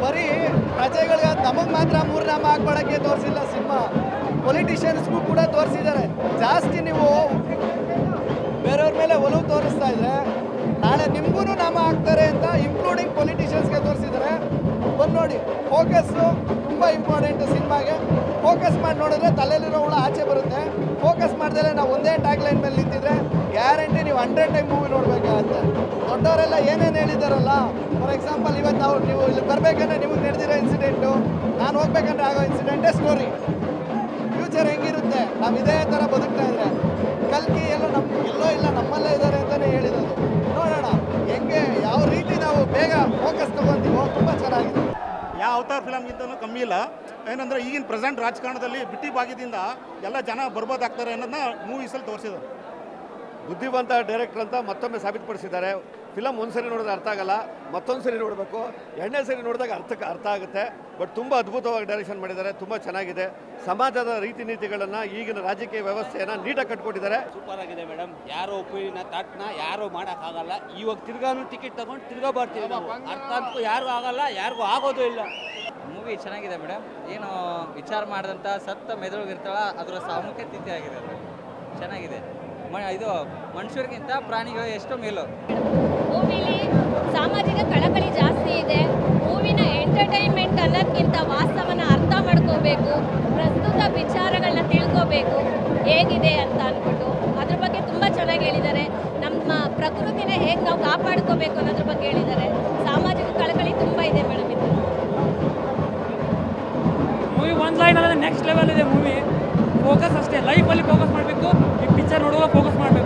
ಬರೀ ಪ್ರಜೆಗಳಿಗೆ ನಮಗೆ ಮಾತ್ರ ಮೂರ್ನಾಮ ಹಾಕ್ಕೊಳಕ್ಕೆ ತೋರಿಸಿಲ್ಲ ಸಿನಿಮಾ, ಪೊಲಿಟಿಷಿಯನ್ಸ್ಗೂ ಕೂಡ ತೋರಿಸಿದ್ದಾರೆ. ಜಾಸ್ತಿ ನೀವು ಬೇರೆಯವ್ರ ಮೇಲೆ ಒಲವು ತೋರಿಸ್ತಾ ಇದ್ರೆ ನಾಳೆ ನಿಮಗೂ ನಾಮ ಹಾಕ್ತಾರೆ ಅಂತ ಇನ್ಕ್ಲೂಡಿಂಗ್ ಪೊಲಿಟಿಷಿಯನ್ಸ್ಗೆ ತೋರಿಸಿದ್ದಾರೆ. ಬಂದು ನೋಡಿ, ಫೋಕಸ್ಸು ತುಂಬ ಇಂಪಾರ್ಟೆಂಟು ಸಿನಿಮಾಗೆ. ಫೋಕಸ್ ಮಾಡಿ ನೋಡಿದ್ರೆ ತಲೆಯಲ್ಲಿರೋ ಹುಳ ಆಚೆ ಬರುತ್ತೆ. ಫೋಕಸ್ ಮಾಡ್ದಲೇ ನಾವು ಒಂದೇ ಟ್ಯಾಗ್ ಲೈನ್ ಮೇಲೆ ನಿಂತಿದ್ರೆ ಗ್ಯಾರಂಟಿ ನೀವು 100 ಟೈಮ್ ಮೂವಿ ನೋಡಬೇಕಾಗತ್ತೆ. ದೊಡ್ಡವರೆಲ್ಲ ಏನೇನು ಹೇಳಿದಾರಲ್ಲ, ಫಾರ್ ಎಕ್ಸಾಂಪಲ್ ಇವತ್ತು ನೀವು ಇಲ್ಲಿ ಬರಬೇಕಂದ್ರೆ ನಿಮಗೆ ನಡೆದಿರೋ ಇನ್ಸಿಡೆಂಟು, ನಾನು ಹೋಗ್ಬೇಕಂದ್ರೆ ಆಗೋ ಇನ್ಸಿಡೆಂಟೇ ಸ್ಟೋರಿ. ಫ್ಯೂಚರ್ ಹೆಂಗಿರುತ್ತೆ ನಾವು ಇದೇ ಥರ ಬದುಕ್ತಾ ಇದ್ರೆ, ಕಲ್ಕಿ ಎಲ್ಲೋ ಇಲ್ಲ ನಮ್ಮಲ್ಲೇ ಇದ್ದಾರೆ ಅಂತಲೇ ಹೇಳಿರೋದು. ನೋಡೋಣ ಹೆಂಗೆ ಯಾವ ರೀತಿ ನಾವು ಬೇಗ ಫೋಕಸ್ ತೊಗೊತೀವೋ. ತುಂಬ ಚೆನ್ನಾಗಿದೆ. ಯಾವ ಅವತಾರ್ ಫಿಲಮ್ಗಿಂತಲೂ ಕಮ್ಮಿ ಇಲ್ಲ. ಏನಂದರೆ ಈಗಿನ ಪ್ರೆಸೆಂಟ್ ರಾಜಕಾರಣದಲ್ಲಿ ಬಿಟ್ಟಿ ಭಾಗ್ಯದಿಂದ ಎಲ್ಲ ಜನ ಬರ್ಬೋದಾಗ್ತಾರೆ ಅನ್ನೋದನ್ನ ಮೂವೀಸಲ್ಲಿ ತೋರಿಸಿದ್ದಾರೆ. ಬುದ್ಧಿವಂತ ಡೈರೆಕ್ಟರ್ ಅಂತ ಮತ್ತೊಮ್ಮೆ ಸಾಬೀತುಪಡಿಸಿದ್ದಾರೆ. ಫಿಲಮ್ ಒಂದು ಸರಿ ನೋಡಿದ್ರೆ ಅರ್ಥ ಆಗಲ್ಲ, ಮತ್ತೊಂದು ಸರಿ ನೋಡಬೇಕು, ಎರಡನೇ ಸರಿ ನೋಡಿದಾಗ ಅರ್ಥ ಆಗುತ್ತೆ. ಬಟ್ ತುಂಬ ಅದ್ಭುತವಾಗಿ ಡೈರೆಕ್ಷನ್ ಮಾಡಿದ್ದಾರೆ, ತುಂಬ ಚೆನ್ನಾಗಿದೆ. ಸಮಾಜದ ರೀತಿ ನೀತಿಗಳನ್ನು, ಈಗಿನ ರಾಜಕೀಯ ವ್ಯವಸ್ಥೆಯನ್ನು ನೀಟಾಗಿ ಕಟ್ಕೊಟ್ಟಿದ್ದಾರೆ. ಸೂಪರ್ ಆಗಿದೆ ಮೇಡಮ್. ಯಾರೋ ಒಪ್ಪಿನ ತಾಟ್ನ ಯಾರೋ ಮಾಡೋಕ್ಕಾಗಲ್ಲ. ಇವಾಗ ತಿರ್ಗಾನು ಟಿಕೆಟ್ ತಗೊಂಡು ತಿರ್ಗಾ ಬರ್ತೀವಿ ನಾವು. ಅರ್ಥ ಅಂತೂ ಯಾರಿಗೂ ಆಗಲ್ಲ, ಯಾರಿಗೂ ಆಗೋದು ಇಲ್ಲ. ಮೂವಿ ಚೆನ್ನಾಗಿದೆ ಮೇಡಮ್. ಏನು ವಿಚಾರ ಮಾಡಿದಂಥ ಸತ್ತ ಮೆದುಳಿಗಿರ್ತಾಳ ಅದರ ಸಾಮೂಹಿಕ ತಿಥಿ ಆಗಿದೆ. ಚೆನ್ನಾಗಿದೆ. ಇದು ಮನುಷ್ಯರಿಗಿಂತ ಪ್ರಾಣಿಗಳು ಎಷ್ಟೋ ಮೇಲು. ಮೂವಿಲಿ ಸಾಮಾಜಿಕ ಕಳಕಳಿ ಜಾಸ್ತಿ ಇದೆ. ಮೂವಿನ ಎಂಟರ್ಟೈನ್ಮೆಂಟ್ ಅನ್ನೋದಕ್ಕಿಂತ ವಾಸ್ತವನ ಅರ್ಥ ಮಾಡ್ಕೋಬೇಕು, ಪ್ರಸ್ತುತ ವಿಚಾರಗಳನ್ನ ತಿಳ್ಕೋಬೇಕು ಹೇಗಿದೆ ಅಂತ ಅಂದ್ಬಿಟ್ಟು ಅದ್ರ ಬಗ್ಗೆ ತುಂಬ ಚೆನ್ನಾಗಿ ಹೇಳಿದ್ದಾರೆ. ನಮ್ಮ ಪ್ರಕೃತಿನ ಹೇಗೆ ನಾವು ಕಾಪಾಡ್ಕೋಬೇಕು ಅನ್ನೋದ್ರ ಬಗ್ಗೆ ಹೇಳಿದ್ದಾರೆ. ಸಾಮಾಜಿಕ ಕಳಕಳಿ ತುಂಬ ಇದೆ ಮೇಡಮ್. ಇದು ಮೂವಿ ಒಂದು ಲೈನ್ ಅಲ್ಲ, ನೆಕ್ಸ್ಟ್ ಲೆವೆಲ್ ಇದೆ ಮೂವಿ. ಫೋಕಸ್ ಅಷ್ಟೇ, ಲೈಫಲ್ಲಿ ಫೋಕಸ್ ಮಾಡಬೇಕು. ಈ ಪಿಕ್ಚರ್ ನೋಡುವಾಗ ಫೋಕಸ್ ಮಾಡಬೇಕು.